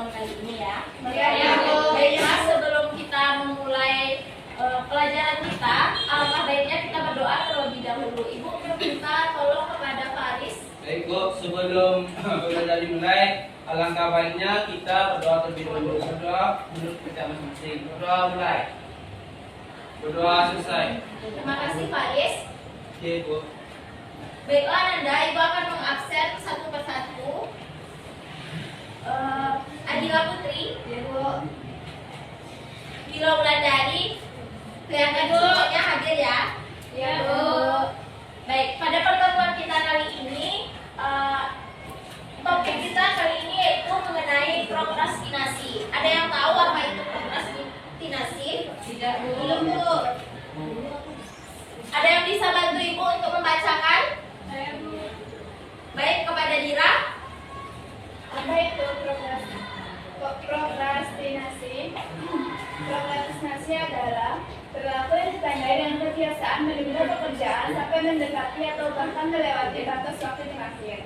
pertemuan kali ini ya. Ya, Bu. Baiklah, sebelum kita memulai pelajaran kita, alangkah baiknya kita berdoa terlebih dahulu. Ibu meminta tolong kepada Faris. Baik Bu, sebelum pelajaran dimulai, alangkah baiknya kita berdoa terlebih dahulu. Berdoa menurut kita masing-masing. Berdoa mulai. Berdoa selesai. Terima kasih Faris. Oke Bu. Baiklah Nanda, Ibu akan mengabsen satu persatu. Adila Putri, Ibu. Gila Wulandari, kelihatan semuanya hadir ya. Ya, Bu. Baik, pada pertemuan kita kali ini, topik kita kali ini yaitu mengenai prokrastinasi. Ada yang tahu apa itu prokrastinasi? Tidak, Bu. Belum, Bu. Ada yang bisa bantu Ibu untuk membacakan? Saya, Bu. Baik, kepada Dira. Apa itu prokrastinasi? Prokrastinasi adalah perilaku yang ditandai dengan kebiasaan menunda pekerjaan sampai mendekati atau bahkan melewati batas waktu yang akhir.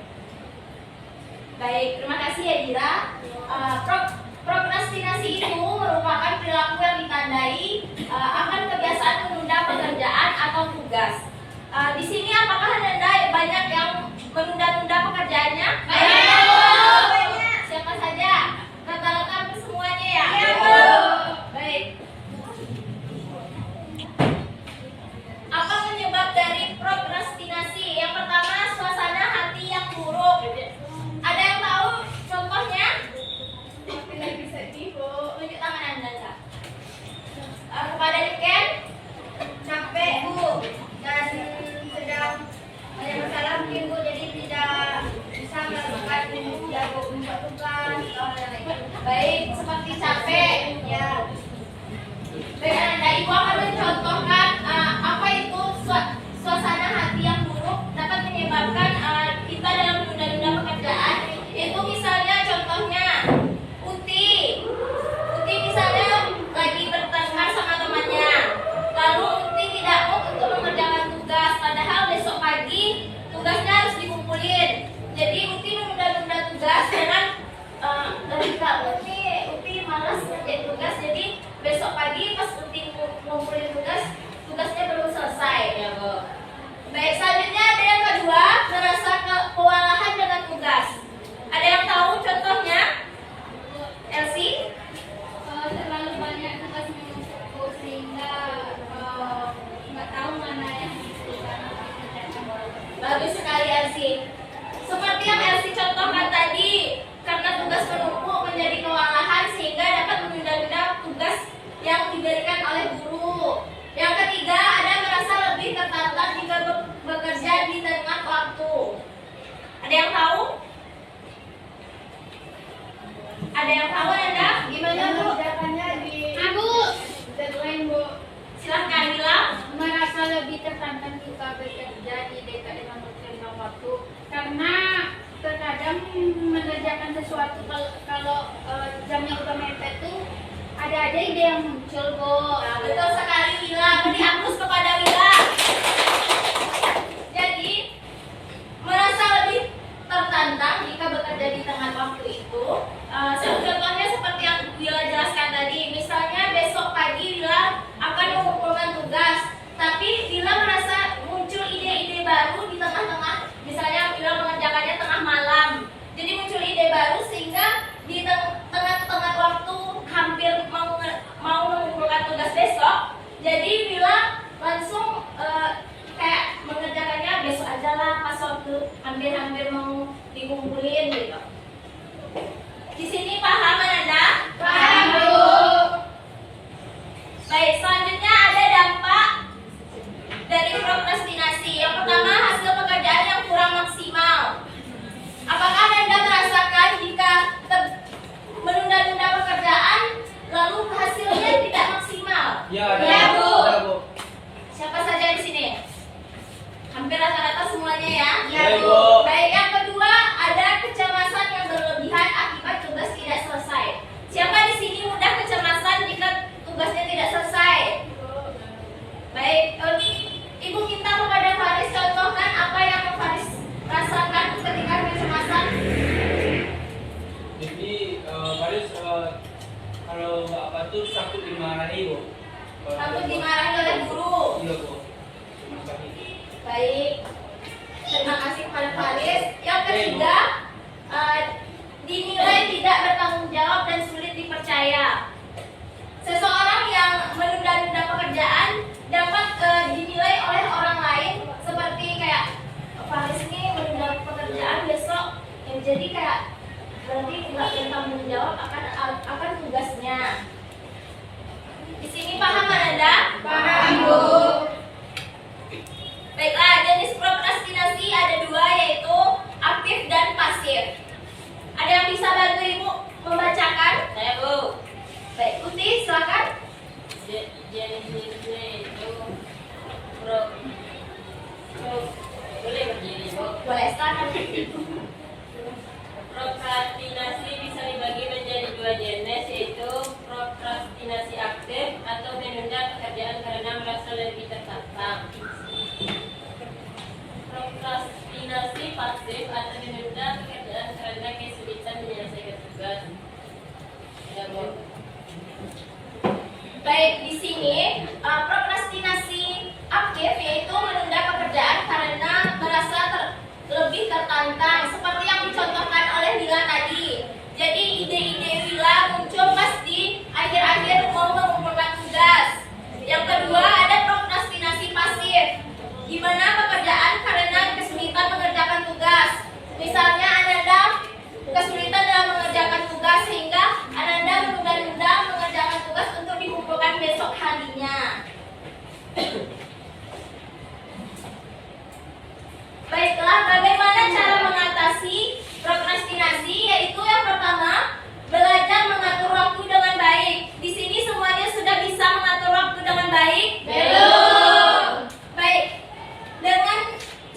Baik, terima kasih ya Dira. Prokrastinasi itu merupakan perilaku yang ditandai akan kebiasaan menunda pekerjaan atau tugas. Di sini apakah Anda banyak yang menunda-nunda pekerjaannya? Banyak. Siapa saja? Rata-rata semuanya ya? Iya, Bu. Baik. Apa penyebab dari prokrastinasi? Yang pertama, suasana hati yang buruk. Ada yang tahu contohnya? Tapi lebih sedih, Bu. Tunjuk tangan Anda, Kak. Kepada Niken, capek Bu dan sedang banyak masalah mungkin Bu, jadi tidak bisa melakukan jago buat tugas. Baik, seperti capek ya. Baik Anda, Ibu akan mencontohkan apa itu suasana hati yang buruk dapat menyebabkan kita dalam menunda-nunda pekerjaan. Itu misalnya contohnya Uti misalnya lagi bertengkar sama temannya, lalu Uti tidak mau untuk mengerjakan tugas, padahal besok pagi tugasnya harus dikumpulin. Jadi Uti menunda-nunda tugas dengan logika Uti malas ngerjain tugas, jadi besok pagi pas Uti ngumpulin tugasnya belum selesai ya Bu. Baik, selanjutnya ada yang kedua, merasa kewalahan dengan tugas. Ada yang tahu contohnya? Elsie? Terlalu banyak tugas menumpuk sehingga nggak tahu mana yang dikerjakan. Bagus sekali Elsie. Seperti yang Elsie contohkan tadi, karena tugas menumpuk menjadi kewalahan sehingga dapat menunda-nunda tugas yang diberikan oleh guru. Yang ketiga, ada merasa lebih tertantang jika bekerja di tengah waktu. Ada yang tahu? Ada yang tahu Anda? Gimana Bu? Mengerjakannya di Bu, deadline, Bu. silahkan bilang. Merasa lebih tertantang jika bekerja di dekat dengan waktu karena terkadang mengerjakan sesuatu kalau jamnya udah mepet tuh ada ide yang muncul, Bu. Nah, betul sekali Wila. Beri aplaus kepada Wila. Jadi merasa lebih tertantang jika bekerja di tengah waktu itu. Contohnya seperti yang Wila jelaskan tadi. Misalnya besok pagi Wila akan mengumpulkan tugas, tapi Wila merasa muncul ide-ide baru di tengah-tengah. Misalnya Wila mengerjakannya tengah malam, jadi muncul ide baru sehingga di tengah-tengah waktu hampir mau mengumpulkan tugas besok, jadi Wila langsung kayak mengerjakannya besok aja lah pas waktu hampir mau dikumpulin gitu. Di sini paham Anda? Paham, Bu. Baik, selanjutnya ada dampak dari prokrastinasi. Yang pertama, hasil pekerjaan yang kurang maksimal. Apakah Anda merasakan jika menunda-nunda pekerjaan lalu hasilnya tidak maksimal? Ya, ada. Ya, Bu. Ada, Bu. Siapa saja di sini? Hampir rata-rata semuanya ya. Ya, Bu. Baik, yang kedua ada kecemasan harus kalau apa tuh takut dimarahi Bu. Takut dimarahi oleh guru. Iya Bu. Cuma seperti itu. Baik. Terima kasih kepada Faris. Yang ketiga, dinilai tidak bertanggung jawab dan sulit dipercaya. Seseorang yang menunda-nunda pekerjaan dapat dinilai oleh orang lain seperti kayak Faris ini menunda pekerjaan besok, yang jadi kayak berarti tidak bertanggung jawab akan tugasnya. Di sini paham Anda? Paham, Bu. Baiklah, jenis prokrastinasi ada dua, yaitu aktif dan pasif. Ada yang bisa bantu Ibu membacakan? Saya, Bu. Baik, Putih, silakan. Jenis-jenisnya itu boleh berdiri, Bu. Boleh, silakan. Prokrastinasi bisa dibagi menjadi dua jenis, yaitu prokrastinasi aktif atau menunda pekerjaan karena merasa lebih tertantang. Prokrastinasi pasif atau menunda pekerjaan karena kesulitan menyelesaikan tugas. Ya, Bu. Baik, di sini prokrastinasi aktif yaitu menunda pekerjaan karena merasa lebih tertantang, seperti yang dicontohkan oleh Wila tadi. Jadi ide-ide Wila muncul pas di akhir-akhir mau mengumpulkan tugas. Yang kedua ada prokrastinasi pasif, di mana pekerjaan karena kesulitan mengerjakan tugas. Misalnya Ananda kesulitan dalam mengerjakan tugas sehingga Ananda menunda-nunda mengerjakan tugas untuk dikumpulkan besok harinya. Baiklah, bagaimana cara mengatasi prokrastinasi? Yaitu yang pertama, belajar mengatur waktu dengan baik. Di sini semuanya sudah bisa mengatur waktu dengan baik? Belum. Baik. Dengan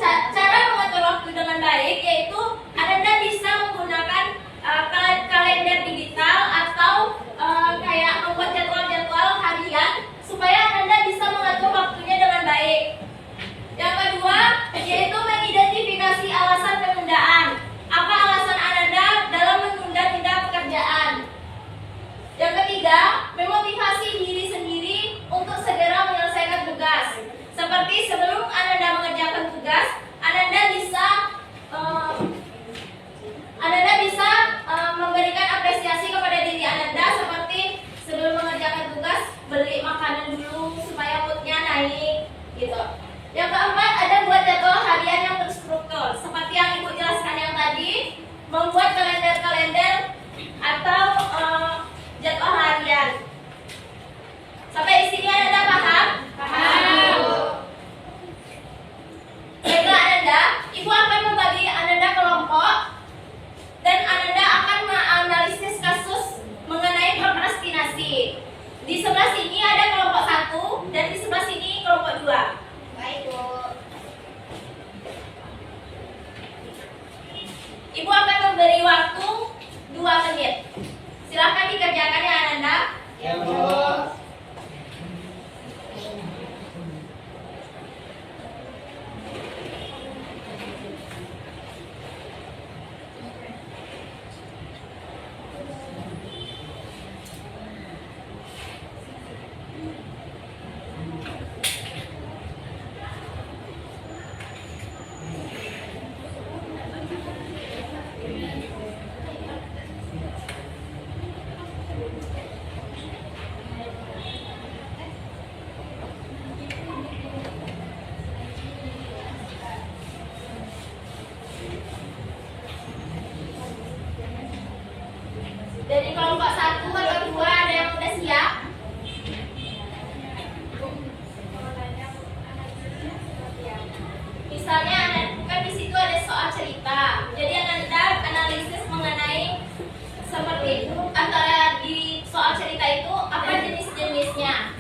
cara mengatur waktu dengan baik yaitu Anda bisa menggunakan kalender digital atau kayak membuat jadwal-jadwal harian supaya Anda bisa mengatur waktunya dengan baik. Yang kedua, yaitu mengidentifikasi alasan penundaan. Apa alasan Anda dalam menunda-nunda pekerjaan? Yang ketiga, memotivasi diri sendiri untuk segera menyelesaikan tugas. Seperti sebelum Anda mengerjakan tugas, Anda bisa memberikan apresiasi kepada diri Anda, seperti sebelum mengerjakan tugas beli makanan dulu supaya moodnya naik, gitu. Yang keempat, ada buat jadwal harian yang terstruktur, seperti yang Ibu jelaskan yang tadi, membuat kalender-kalender atau jadwal harian. Sampai di sini Anda paham? Paham. Baiklah Anda, Ibu akan membagi Anda kelompok dan Anda akan menganalisis kasus mengenai prokrastinasi. Di sebelah sini ada kelompok 1 dan di sebelah sini kelompok 2. Baik, Bu. Ibu akan memberi waktu 2 menit. Silakan dikerjakan ya Anda. Ya Bu. Dari kelompok 1 atau 2 ada yang sudah siap? Misalnya kan di situ ada soal cerita. Jadi Anda analisis mengenai seperti antara di soal cerita itu apa jenis-jenisnya.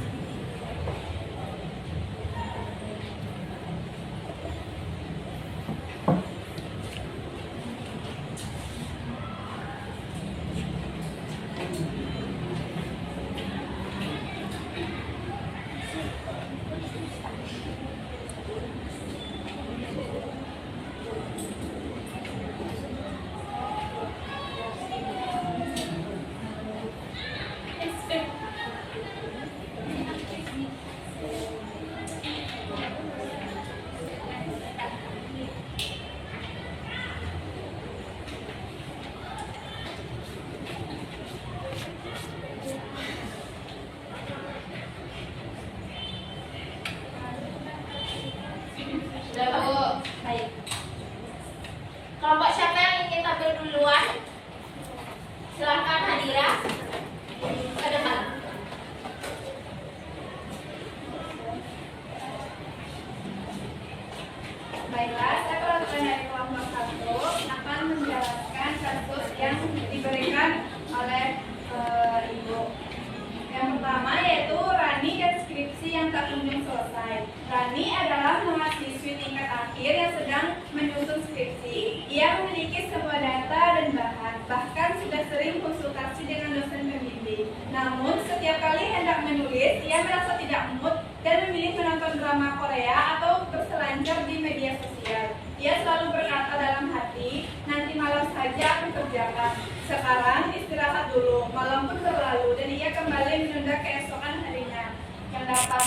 Namun, setiap kali hendak menulis, ia merasa tidak mood dan memilih menonton drama Korea atau berselancar di media sosial. Ia selalu berkata dalam hati, nanti malam saja aku kerjakan. Sekarang istirahat dulu. Malam pun berlalu dan ia kembali menunda keesokan harinya. Yang dapat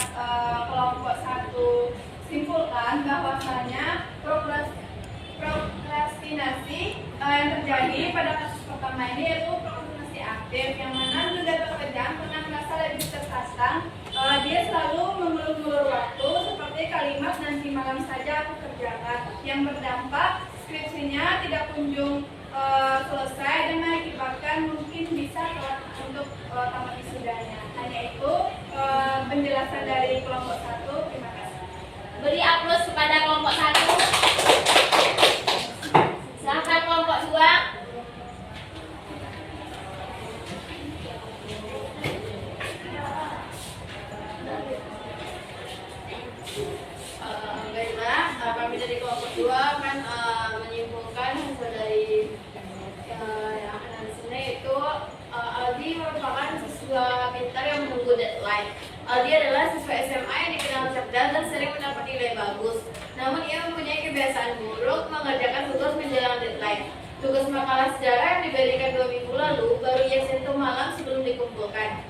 kelompok 1 simpulkan bahwasanya prokrastinasi yang terjadi pada kasus pertama ini yaitu prokrastinasi aktif, yang mana menunda pekerjaan pernah merasa lebih tersasar. Dia selalu mengulur-ngulur waktu seperti kalimat nanti malam saja aku kerjakan, yang berdampak skripsinya tidak kunjung selesai dan mengakibatkan mungkin bisa telat untuk tamat wisudanya. Hanya itu penjelasan dari kelompok 1. Terima kasih. Beri aplaus kepada kelompok 1. Silakan kelompok 2. Baiklah, kami dari kelompok 2 kan menyimpulkan hasil dari yang analisisnya itu Aldi merupakan siswa pintar yang menunggu deadline. Aldi adalah siswa SMA yang dikenal cerdas dan sering mendapat nilai bagus. Namun ia mempunyai kebiasaan buruk mengerjakan tugas menjelang deadline. Tugas makalah sejarah yang diberikan 2 minggu lalu baru ia sentuh malam sebelum dikumpulkan.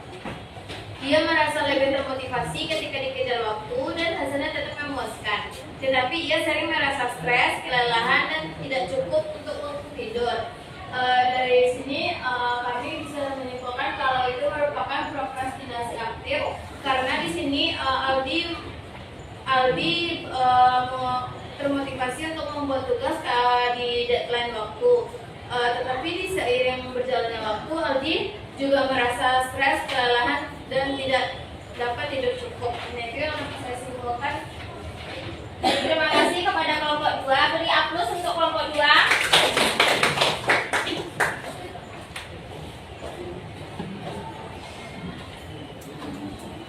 Ia merasa lebih termotivasi ketika dikejar waktu dan hasilnya tetap memuaskan. Tetapi ia sering merasa stres, kelelahan, dan tidak cukup untuk waktu tidur. Dari sini kami bisa menyimpulkan kalau itu merupakan prokrastinasi aktif, karena di sini Aldi termotivasi untuk membuat tugas di deadline waktu. Tetapi di seiring berjalannya waktu, Aldi juga merasa stres, kelelahan, dan tidak dapat tidur cukup. Nah, itu yang saya simpulkan. Terima kasih kepada kelompok 2. Beri aplaus untuk kelompok 2.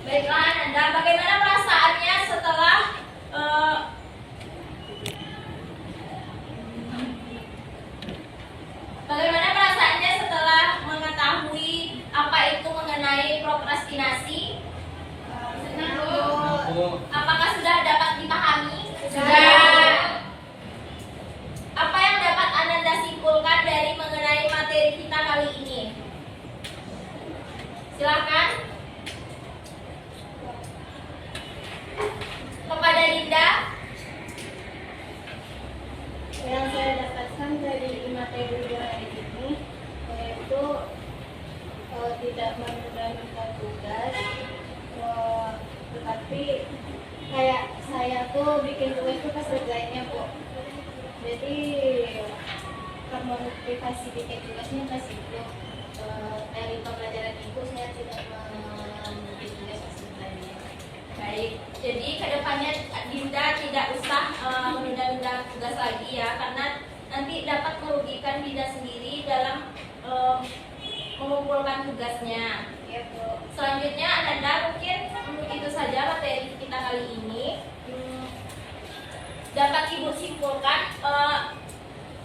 Baiklah Ananda, bagaimana perasaannya setelah mengetahui apa itu mengenai prokrastinasi? Apakah sudah dapat dipahami? Sudah. Apa yang dapat Ananda simpulkan dari mengenai materi kita kali ini? Silakan. Kepada Dinda. Yang saya dapatkan dari materi hari ini yaitu tidak menunda tugas, tetapi kayak saya tuh bikin tugas tuh pas deadline-nya, Bu. Jadi termotivasi bikin tugasnya pas itu. Dari pembelajaran itu saya tidak bikin tugas pas deadline-nya. Baik, jadi kedepannya Dinda tidak usah menunda-nunda tugas lagi ya, karena nanti dapat merugikan Dinda sendiri dalam mengumpulkan tugasnya. Ya, Bu. Selanjutnya Ananda, mungkin itu saja materi kita kali ini. Dapat Ibu simpulkan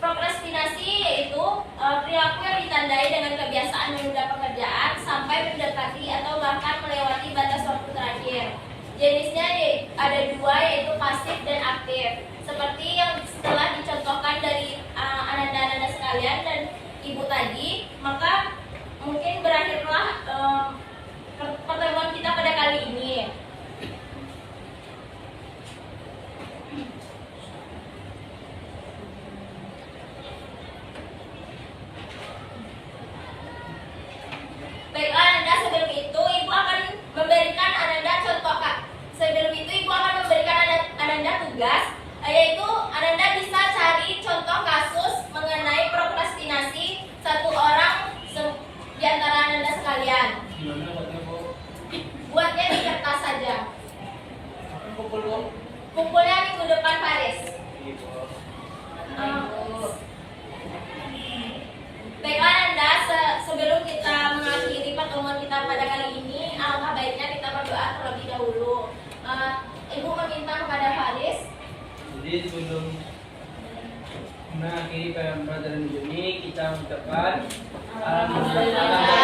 prokrastinasi yaitu perilaku yang ditandai dengan kebiasaan menunda pekerjaan sampai mendekati atau bahkan melewati batas waktu terakhir. Jenisnya ada 2, yaitu pasif dan aktif. Seperti yang setelah dicontohkan dari Ananda sekalian dan Ibu tadi, maka mungkin berakhirlah pertemuan kita pada kali ini. Baiklah Ananda, sebelum itu Ibu akan memberikan Ananda contoh Kak. Sebelum itu Ibu akan memberikan Ananda tugas, yaitu Ananda bisa cari contoh kasus mengenai prokrastinasi satu orang di antara Ananda sekalian. Gimana buatnya, Bu? Buatnya di kertas saja. Kumpul, Bu. Kumpulnya minggu depan Faris. Gitu. Baiklah Ananda, sebelum kita mengakhiri pertemuan kita pada kali ini, alangkah baiknya kita berdoa terlebih dahulu. Ibu meminta kepada Faris. Jadi sebelum mengakhiri pelajaran ini, kita mengucapkan alhamdulillah.